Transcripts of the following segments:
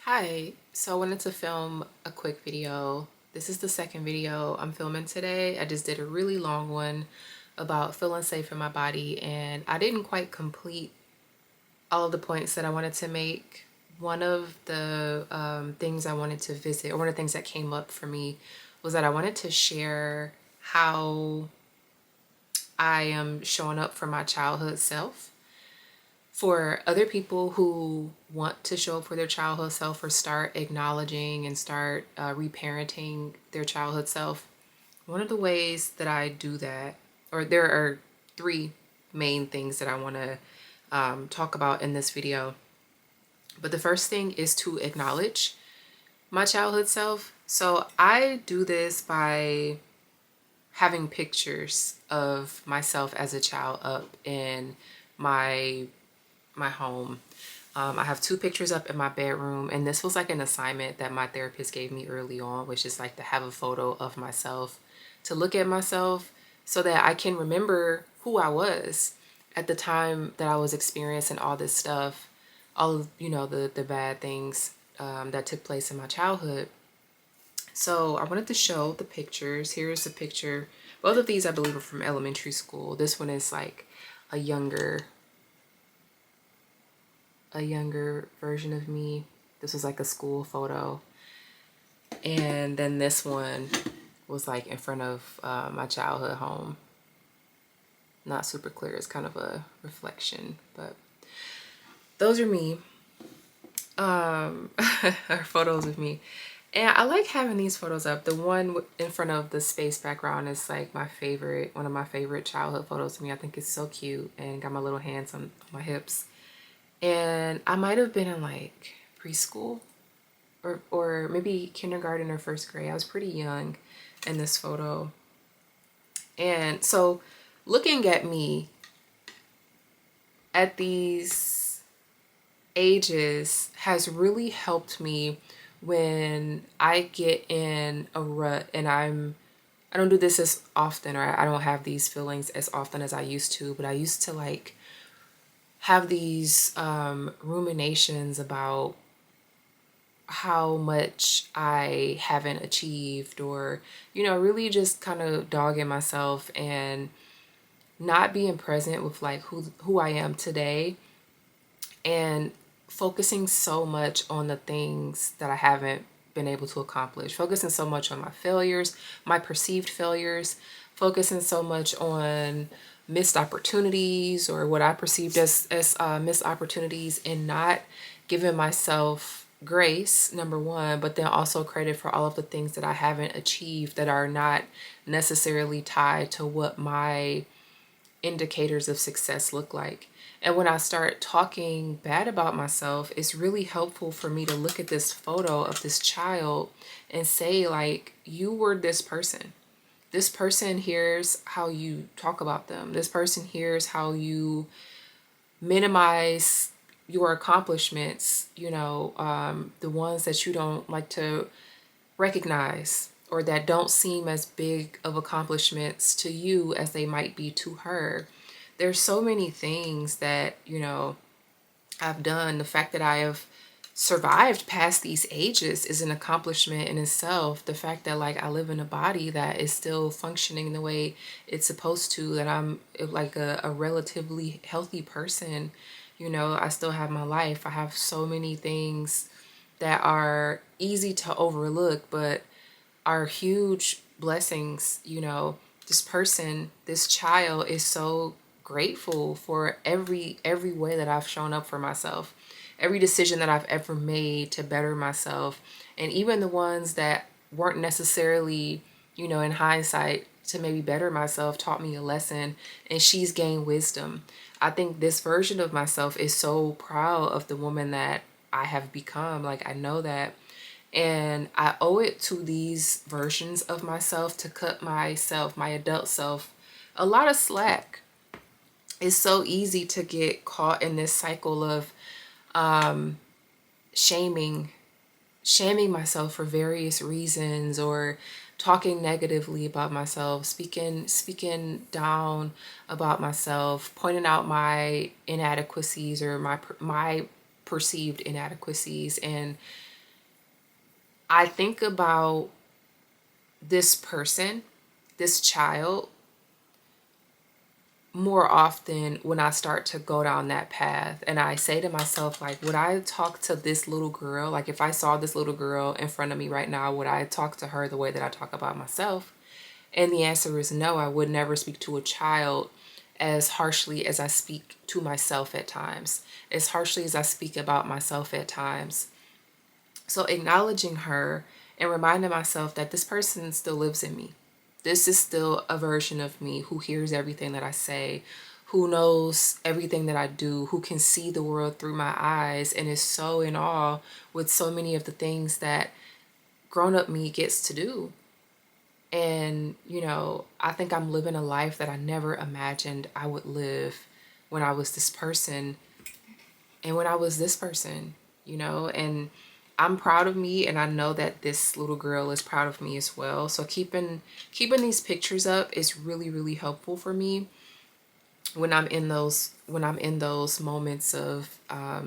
Hi, so I wanted to film a quick video. This is the second video I'm filming today. I just did a really long one about feeling safe in my body, and I didn't quite complete all of the points that I wanted to make. One of the things I wanted to visit, or one of the things that came up for me, was that I wanted to share how I am showing up for my childhood self. For other people who want to show up for their childhood self or start acknowledging and start reparenting their childhood self, one of the ways that I do that, or there are three main things that I want to talk about in this video. But the first thing is to acknowledge my childhood self. So I do this by having pictures of myself as a child up in my home. I have two pictures up in my bedroom, and this was like an assignment that my therapist gave me early on, which is like to have a photo of myself, to look at myself so that I can remember who I was at the time that I was experiencing all this stuff, all of, the bad things that took place in my childhood. So I wanted to show the pictures. Here's a picture. Both of these, I believe, are from elementary school. This one is like a younger version of me. This was like a school photo. And then this one was like in front of my childhood home. Not super clear, it's kind of a reflection, but those are me. Are photos of me. And I like having these photos up. The one in front of the space background is like my favorite, one of my favorite childhood photos of me. I think it's so cute, and got my little hands on my hips. And I might have been in like preschool or maybe kindergarten or first grade. I was pretty young in this photo. And so looking at me at these ages has really helped me when I get in a rut and I don't do this as often, or I don't have these feelings as often as I used to, but I used to like have these ruminations about how much I haven't achieved, or, really just kind of dogging myself and not being present with like who I am today, and focusing so much on the things that I haven't been able to accomplish, focusing so much on my failures, my perceived failures, focusing so much on missed opportunities, or what I perceived as missed opportunities, and not giving myself grace, number one, but then also credit for all of the things that I haven't achieved that are not necessarily tied to what my indicators of success look like. And when I start talking bad about myself, it's really helpful for me to look at this photo of this child and say, like, you were this person. This person hears how you talk about them. This person hears how minimize your accomplishments, the ones that you don't like to recognize, or that don't seem as big of accomplishments to you as they might be to her. There's so many things that, I've done. The fact that I have survived past these ages is an accomplishment in itself. The fact that like I live in a body that is still functioning the way it's supposed to, that I'm like a relatively healthy person, I still have my life. I have so many things that are easy to overlook, but are huge blessings. This person, this child is so grateful for every way that I've shown up for myself, every decision that I've ever made to better myself, and even the ones that weren't necessarily, in hindsight, to maybe better myself, taught me a lesson, and she's gained wisdom. I think this version of myself is so proud of the woman that I have become. Like, I know that. And I owe it to these versions of myself to cut myself, my adult self, a lot of slack. It's so easy to get caught in this cycle of shaming myself for various reasons, or talking negatively about myself, speaking down about myself, pointing out my inadequacies, or my perceived inadequacies, and I think about this person, this child, more often when I start to go down that path. And I say to myself, like, would I talk to this little girl? Like, if I saw this little girl in front of me right now, would I talk to her the way that I talk about myself? And the answer is no. I would never speak to a child as harshly as I speak to myself at times, as harshly as I speak about myself at times. So acknowledging her and reminding myself that this person still lives in me. This is still a version of me who hears everything that I say, who knows everything that I do, who can see the world through my eyes, and is so in awe with so many of the things that grown up me gets to do. And, I think I'm living a life that I never imagined I would live when I was this person and when I was this person, and I'm proud of me, and I know that this little girl is proud of me as well. So keeping these pictures up is really, really helpful for me when I'm in those moments of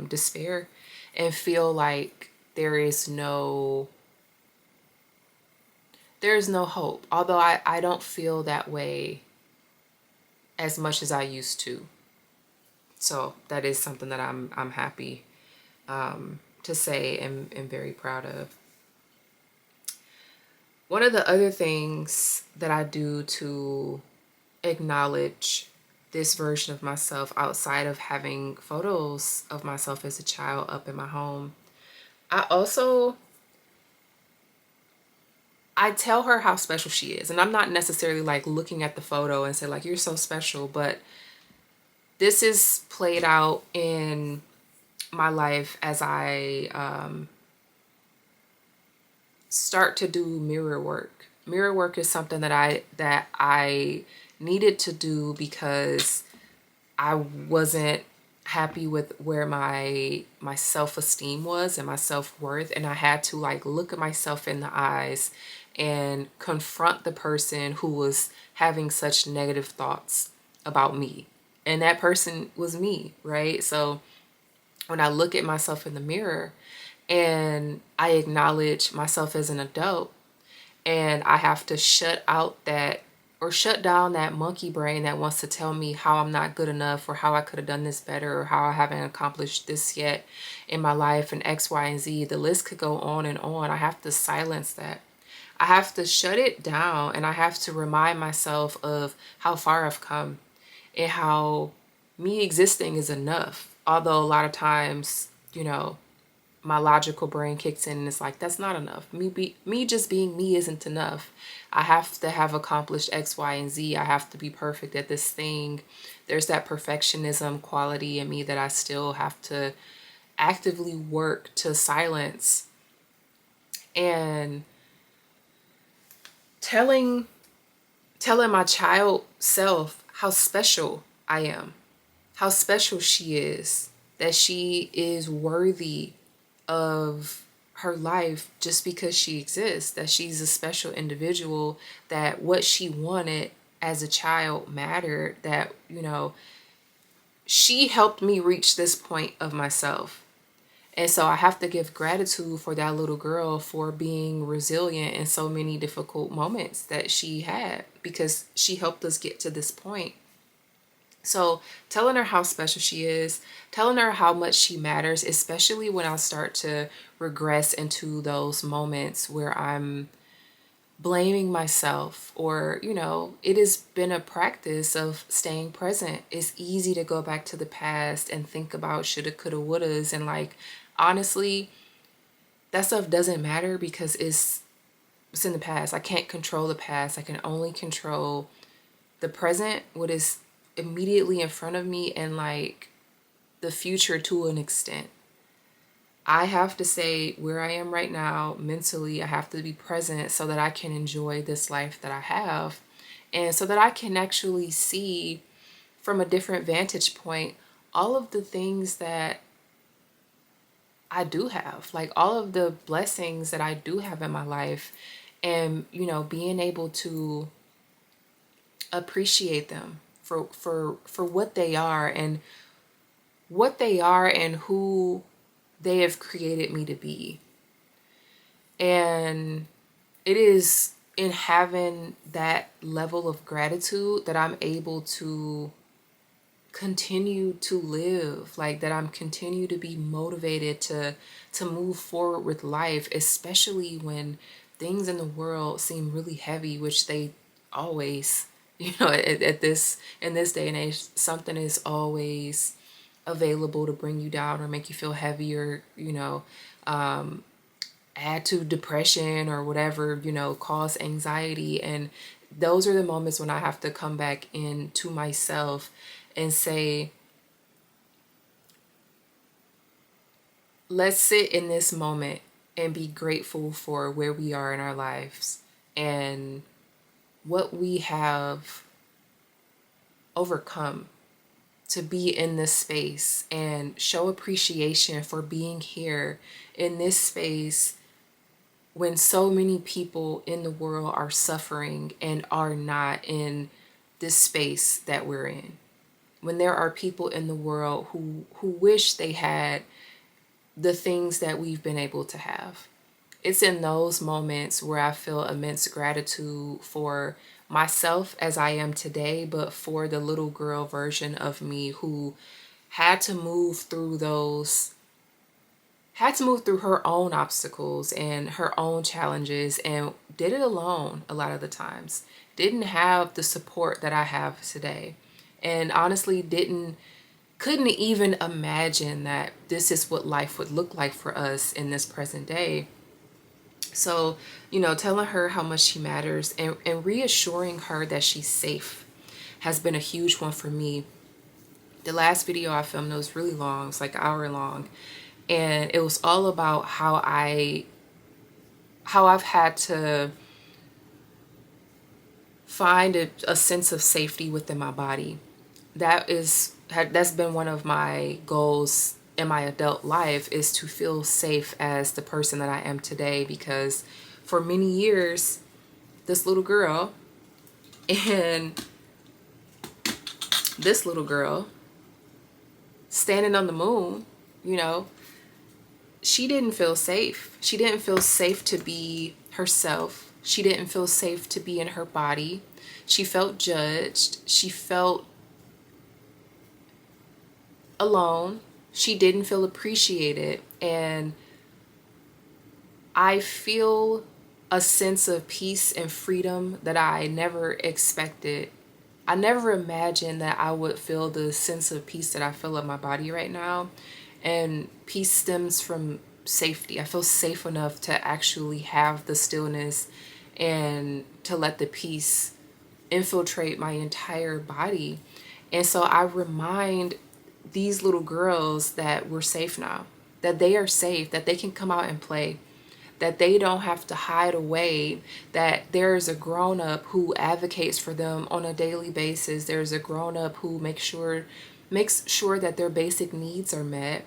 despair and feel like there is no hope. Although I don't feel that way as much as I used to. So that is something that I'm happy to say and very proud of. One of the other things that I do to acknowledge this version of myself outside of having photos of myself as a child up in my home, I tell her how special she is. And I'm not necessarily like looking at the photo and say like, you're so special, but this is played out in my life as I start to do mirror work. Mirror work is something that I needed to do because I wasn't happy with where my self-esteem was and my self-worth, and I had to like look at myself in the eyes and confront the person who was having such negative thoughts about me. And that person was me, right? So when I look at myself in the mirror and I acknowledge myself as an adult, and I have to shut down that monkey brain that wants to tell me how I'm not good enough, or how I could have done this better, or how I haven't accomplished this yet in my life, and X, Y, and Z. The list could go on and on. I have to silence that. I have to shut it down, and I have to remind myself of how far I've come and how me existing is enough. Although a lot of times, my logical brain kicks in and it's like, that's not enough. Me just being me isn't enough. I have to have accomplished X, Y, and Z. I have to be perfect at this thing. There's that perfectionism quality in me that I still have to actively work to silence. And telling my child self how special I am, how special she is, that she is worthy of her life just because she exists, that she's a special individual, that what she wanted as a child mattered, that, she helped me reach this point of myself. And so I have to give gratitude for that little girl for being resilient in so many difficult moments that she had, because she helped us get to this point. So telling her how special she is, telling her how much she matters, especially when I start to regress into those moments where I'm blaming myself, or, it has been a practice of staying present. It's easy to go back to the past and think about shoulda, coulda, wouldas. And like, honestly, that stuff doesn't matter because it's in the past. I can't control the past. I can only control the present, what is immediately in front of me, and like the future to an extent. I have to say where I am right now mentally. I have to be present so that I can enjoy this life that I have, and so that I can actually see from a different vantage point all of the things that I do have, like all of the blessings that I do have in my life, and being able to appreciate them for what they are, and who they have created me to be. And it is in having that level of gratitude that I'm able to continue to live, like that I'm continue to be motivated to move forward with life, especially when things in the world seem really heavy, which they always, at this in this day and age, something is always available to bring you down or make you feel heavier, add to depression or whatever, cause anxiety. And those are the moments when I have to come back into myself and say, let's sit in this moment and be grateful for where we are in our lives and what we have overcome to be in this space, and show appreciation for being here in this space when so many people in the world are suffering and are not in this space that we're in. When there are people in the world who wish they had the things that we've been able to have. It's in those moments where I feel immense gratitude for myself as I am today, but for the little girl version of me who had to move through those had to move through her own obstacles and her own challenges, and did it alone a lot of the times. Didn't have the support that I have today. And honestly couldn't even imagine that this is what life would look like for us in this present day. So, telling her how much she matters, and reassuring her that she's safe has been a huge one for me. The last video I filmed, it was really long, it's like an hour long. And it was all about how I've had to find a sense of safety within my body. That's been one of my goals in my adult life, is to feel safe as the person that I am today, because for many years this little girl and this little girl standing on the moon, she didn't feel safe. She didn't feel safe to be herself. She didn't feel safe to be in her body. She felt judged. She felt alone. She didn't feel appreciated. And I feel a sense of peace and freedom that I never expected. I never imagined that I would feel the sense of peace that I feel in my body right now. And peace stems from safety. I feel safe enough to actually have the stillness and to let the peace infiltrate my entire body. And so I remind these little girls that we're safe now, that they are safe, that they can come out and play, that they don't have to hide away, that there's a grown-up who advocates for them on a daily basis. There's a grown-up who makes sure that their basic needs are met,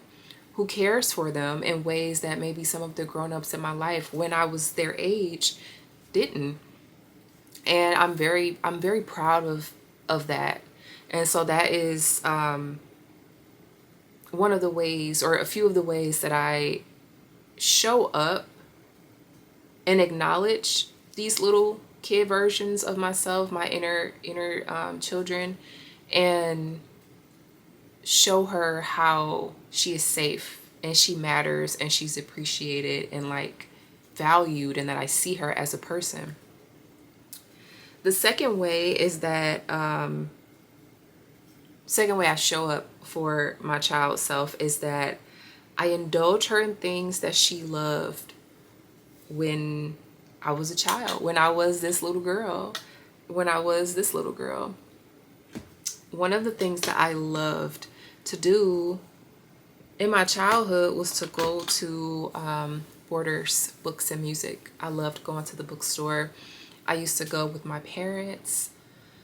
who cares for them in ways that maybe some of the grown-ups in my life when I was their age didn't. And I'm very proud of that. And so that is one of the ways, or a few of the ways, that I show up and acknowledge these little kid versions of myself, my inner children, and show her how she is safe and she matters and she's appreciated and like valued, and that I see her as a person. The second way is that second way I show up for my child self is that I indulge her in things that she loved when I was a child, when I was this little girl, One of the things that I loved to do in my childhood was to go to Borders Books and Music. I loved going to the bookstore. I used to go with my parents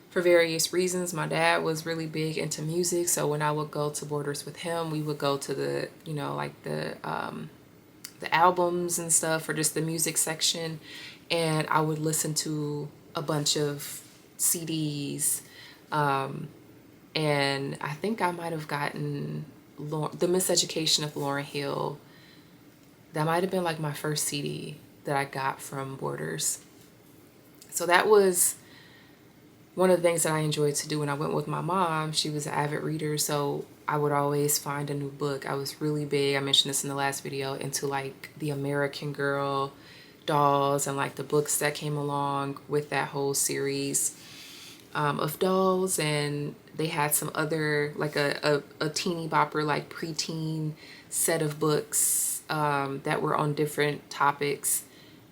for various reasons. My dad was really big into music, so when I would go to Borders with him, we would go to the, the albums and stuff, or just the music section, and I would listen to a bunch of CDs. And I think I might have gotten The Miseducation of Lauryn Hill. That might have been like my first CD that I got from Borders. So that was one of the things that I enjoyed to do when I went with my mom. She was an avid reader, so I would always find a new book. I was really big, I mentioned this in the last video, into like the American Girl dolls and like the books that came along with that whole series of dolls. And they had some other, like a teeny bopper, like preteen set of books that were on different topics.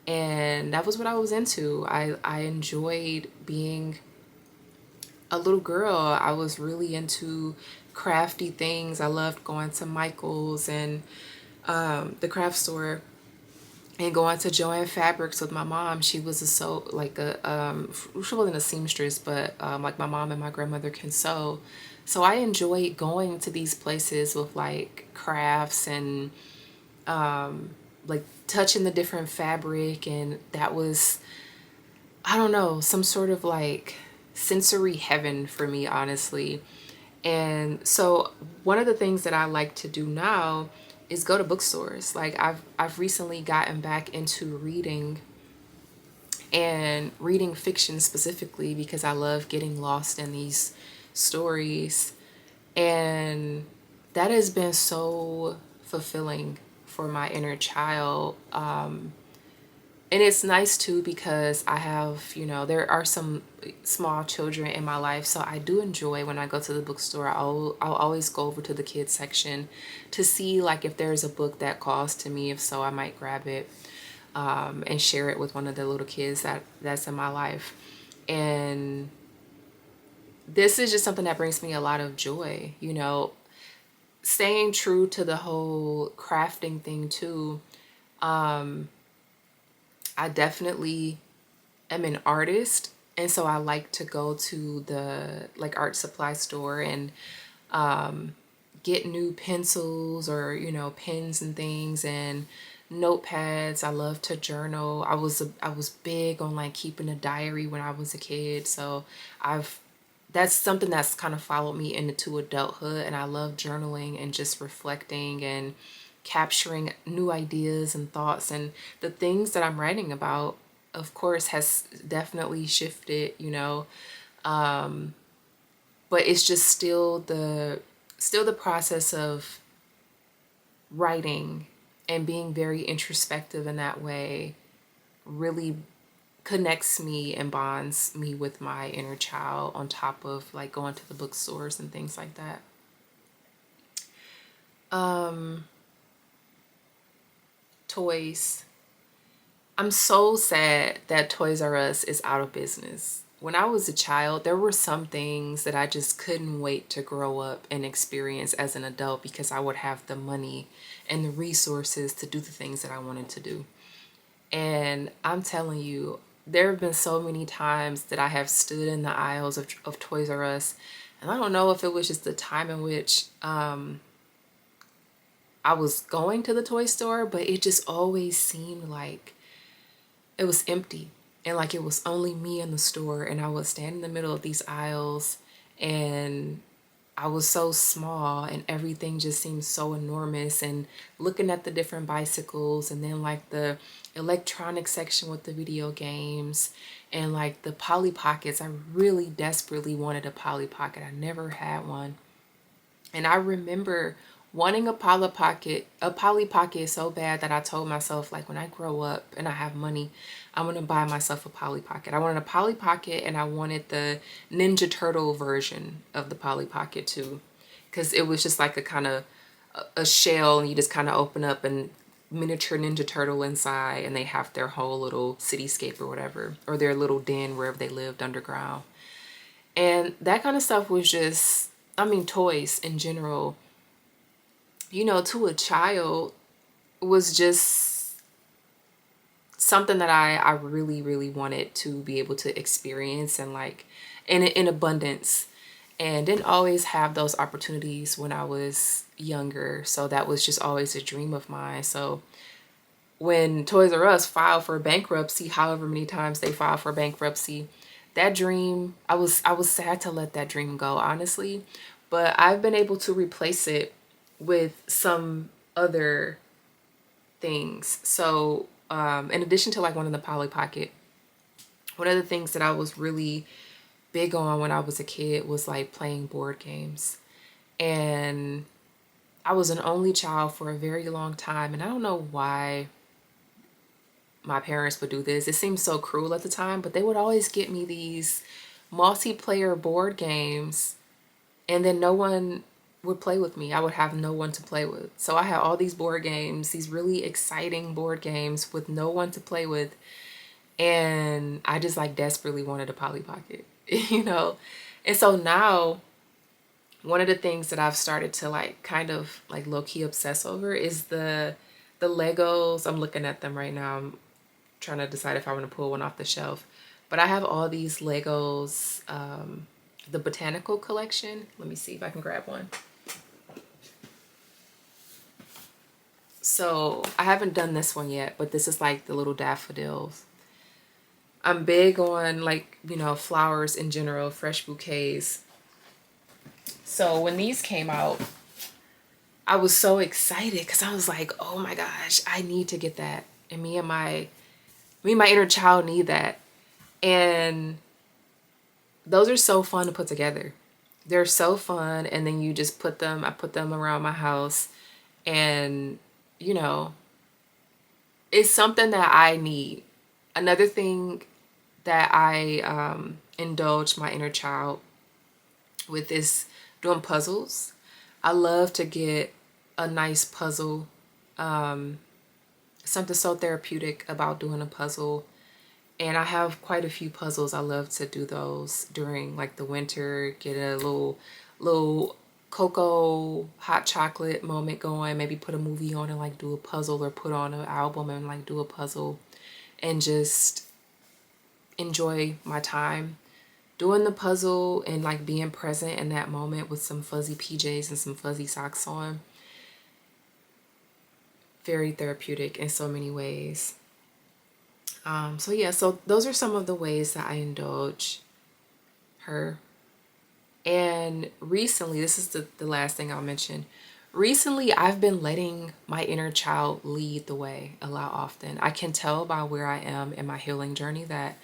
And that was what I was into. I enjoyed being a little girl. I was really into crafty things. I loved going to Michael's and the craft store, and going to Joann Fabrics with my mom. She was a she wasn't a seamstress, but like my mom and my grandmother can sew. So I enjoyed going to these places with like crafts and like touching the different fabric, and that was, I don't know, some sort of like sensory heaven for me, honestly. And so one of the things that I like to do now is go to bookstores. Like I've recently gotten back into reading, and reading fiction specifically, because I love getting lost in these stories. And that has been so fulfilling for my inner child. And it's nice too, because I have, there are some small children in my life. So I do enjoy when I go to the bookstore, I'll always go over to the kids section to see like if there's a book that calls to me. If so, I might grab it and share it with one of the little kids that's in my life. And this is just something that brings me a lot of joy, staying true to the whole crafting thing too. I definitely am an artist, and so I like to go to the like art supply store and get new pencils or pens and things and notepads. I love to journal. I was big on like keeping a diary when I was a kid, so that's something that's kind of followed me into adulthood. And I love journaling and just reflecting and capturing new ideas and thoughts. And the things that I'm writing about, of course, has definitely shifted, but it's just still the process of writing and being very introspective in that way really connects me and bonds me with my inner child, on top of like going to the bookstores and things like that. Toys. I'm so sad that Toys R Us is out of business. When I was a child, there were some things that I just couldn't wait to grow up and experience as an adult, because I would have the money and the resources to do the things that I wanted to do. And I'm telling you, there have been so many times that I have stood in the aisles of Toys R Us, and I don't know if it was just the time in which I was going to the toy store, but it just always seemed like it was empty, and like it was only me in the store. And I would stand in the middle of these aisles, and I was so small, and everything just seemed so enormous. And looking at the different bicycles, and then like the electronic section with the video games, and like the Polly Pockets. I really desperately wanted a Polly Pocket. I never had one. And I remember wanting a Polly Pocket so bad that I told myself, like, when I grow up and I have money, I'm gonna buy myself a Polly Pocket. I wanted a Polly Pocket, and I wanted the Ninja Turtle version of the Polly Pocket too, because it was just like a kind of a shell, and you just kind of open up and miniature Ninja Turtle inside, and they have their whole little cityscape or whatever, or their little den wherever they lived underground. And that kind of stuff was just, I mean, toys in general, to a child, was just something that I really, really wanted to be able to experience, and like in abundance, and didn't always have those opportunities when I was younger. So that was just always a dream of mine. So when Toys R Us filed for bankruptcy, however many times they filed for bankruptcy, that dream, I was sad to let that dream go, honestly. But I've been able to replace it with some other things. So In addition to like one in the Polly Pocket, one of the things that I was really big on when I was a kid was like playing board games. And I was an only child for a very long time, and I don't know why my parents would do this. It seemed so cruel at the time, but they would always get me these multiplayer board games, and then no one would play with me. I would have no one to play with. So I had all these board games, these really exciting board games with no one to play with, and I just like desperately wanted a Polly Pocket, you know? And so now one of the things that I've started to like kind of like low-key obsess over is the Legos. I'm looking at them right now. I'm trying to decide if I want to pull one off the shelf. But I have all these Legos, the botanical collection. Let me see if I can grab one. So I haven't done this one yet, but this is like the little daffodils. I'm big on like, you know, flowers in general, fresh bouquets. So when these came out, I was so excited because I was like, oh my gosh, I need to get that. And my inner child need that. And those are so fun to put together. They're so fun. And then you just I put them around my house, and you know, it's something that I need. Another thing that I indulge my inner child with is doing puzzles. I love to get a nice puzzle. Something so therapeutic about doing a puzzle. And I have quite a few puzzles. I love to do those during like the winter, get a little cocoa hot chocolate moment going, maybe put a movie on and like do a puzzle, or put on an album and like do a puzzle, and just enjoy my time doing the puzzle and like being present in that moment with some fuzzy PJs and some fuzzy socks on. Very therapeutic in so many ways. So yeah, so those are some of the ways that I indulge her. And recently, this is the last thing I'll mention. Recently, I've been letting my inner child lead the way a lot often. I can tell by where I am in my healing journey that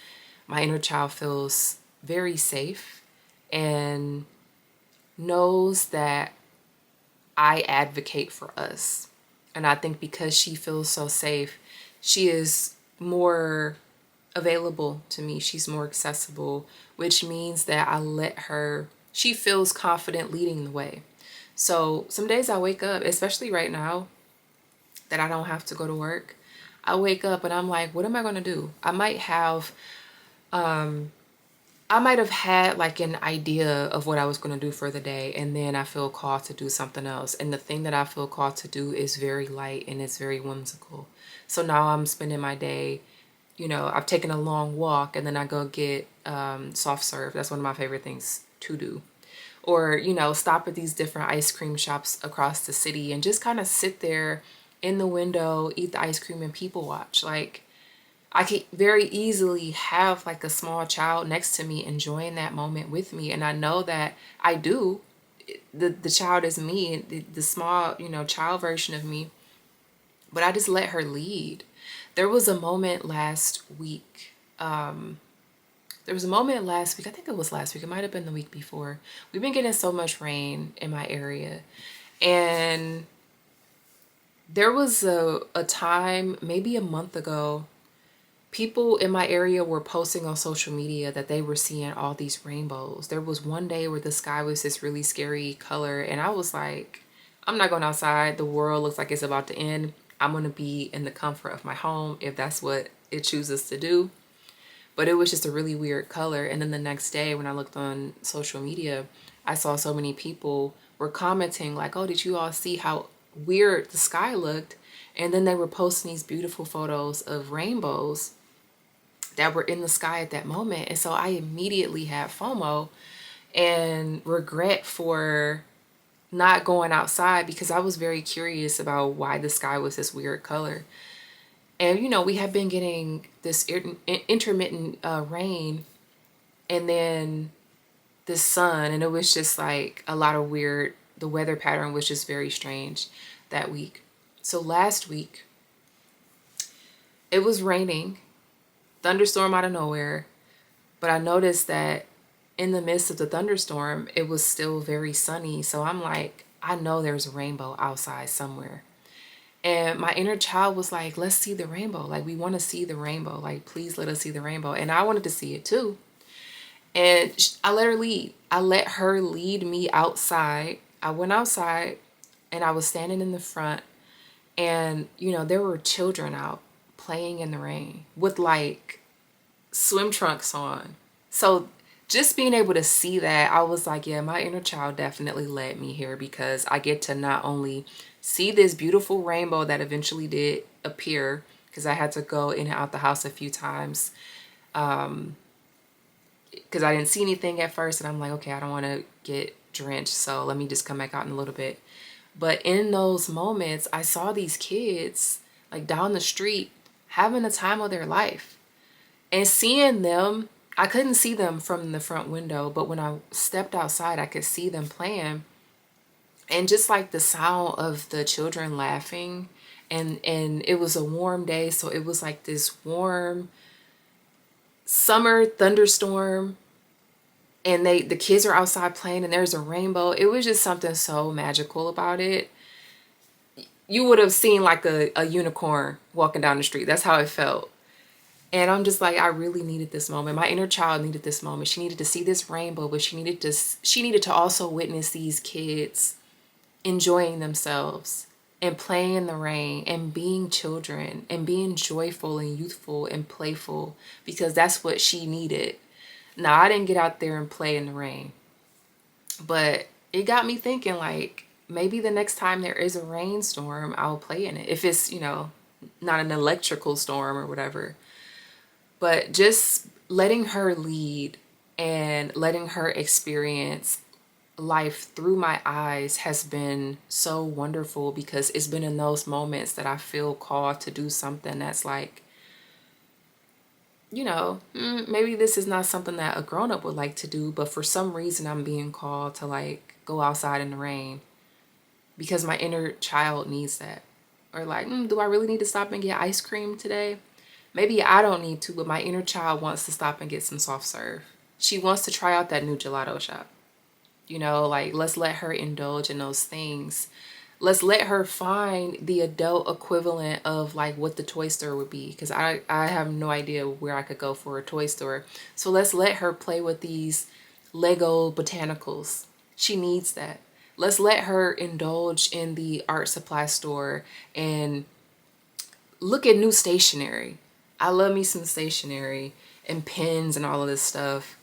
my inner child feels very safe and knows that I advocate for us. And I think because she feels so safe, she is more available to me. She's more accessible, which means that I let her, she feels confident leading the way. So some days I wake up, especially right now that I don't have to go to work, I wake up and I'm like, what am I going to do? I might have had like an idea of what I was going to do for the day, and then I feel called to do something else. And the thing that I feel called to do is very light and it's very whimsical. So now I'm spending my day, you know, I've taken a long walk and then I go get soft serve. That's one of my favorite things to do. Or, you know, stop at these different ice cream shops across the city and just kind of sit there in the window, eat the ice cream and people watch. Like, I could very easily have like a small child next to me enjoying that moment with me. And I know that I do. The child is me, the small, you know, child version of me. But I just let her lead. There was a moment last week. There was a moment last week. I think it was last week. It might have been the week before. We've been getting so much rain in my area. And there was a time, maybe a month ago, people in my area were posting on social media that they were seeing all these rainbows. There was one day where the sky was this really scary color, and I was like, I'm not going outside. The world looks like it's about to end. I'm going to be in the comfort of my home if that's what it chooses to do. But it was just a really weird color. And then the next day when I looked on social media, I saw so many people were commenting like, oh, did you all see how weird the sky looked? And then they were posting these beautiful photos of rainbows that were in the sky at that moment. And so I immediately had FOMO and regret for not going outside, because I was very curious about why the sky was this weird color. And, you know, we have been getting this intermittent rain and then this sun. And it was just like a lot of weird, the weather pattern was just very strange that week. So last week, It was raining, thunderstorm out of nowhere, but I noticed that in the midst of the thunderstorm, it was still very sunny. So I'm like, I know there's a rainbow outside somewhere. And my inner child was like, let's see the rainbow. Like, we want to see the rainbow. Like, please let us see the rainbow. And I wanted to see it too. And I let her lead. I let her lead me outside. I went outside and I was standing in the front. And, you know, there were children out playing in the rain with like swim trunks on. So just being able to see that, I was like, yeah, my inner child definitely led me here, because I get to not only see this beautiful rainbow that eventually did appear, because I had to go in and out the house a few times, because I didn't see anything at first, and I'm like, okay, I don't want to get drenched, so let me just come back out in a little bit. But in those moments, I saw these kids like down the street having the time of their life. And seeing them, I couldn't see them from the front window, but when I stepped outside, I could see them playing. And just like the sound of the children laughing, and it was a warm day, so it was like this warm summer thunderstorm, and the kids are outside playing and there's a rainbow. It was just something so magical about it. You would have seen like a unicorn walking down the street. That's how it felt. And I'm just like, I really needed this moment. My inner child needed this moment. She needed to see this rainbow, but she needed to also witness these kids enjoying themselves and playing in the rain and being children and being joyful and youthful and playful, because that's what she needed. Now, I didn't get out there and play in the rain, but it got me thinking, like, maybe the next time there is a rainstorm, I'll play in it. If it's, you know, not an electrical storm or whatever. But just letting her lead and letting her experience life through my eyes has been so wonderful, because it's been in those moments that I feel called to do something that's like, you know, maybe this is not something that a grown-up would like to do, but for some reason I'm being called to like go outside in the rain because my inner child needs that. Or like, do I really need to stop and get ice cream today? Maybe I don't need to, but my inner child wants to stop and get some soft serve. She wants to try out that new gelato shop. You know, like, let's let her indulge in those things. Let's let her find the adult equivalent of like what the toy store would be, because I have no idea where I could go for a toy store. So let's let her play with these Lego botanicals. She needs that. Let's let her indulge in the art supply store and look at new stationery. I love me some stationery and pens and all of this stuff.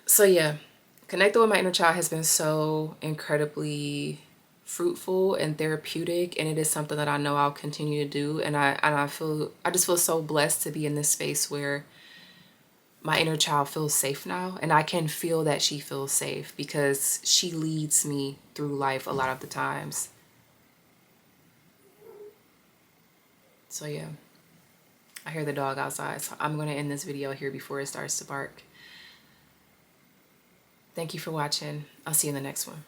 So yeah, connecting with my inner child has been so incredibly fruitful and therapeutic, and it is something that I know I'll continue to do. And I just feel so blessed to be in this space where my inner child feels safe now, and I can feel that she feels safe because she leads me through life a lot of the times. So yeah, I hear the dog outside, so I'm going to end this video here before it starts to bark. Thank you for watching. I'll see you in the next one.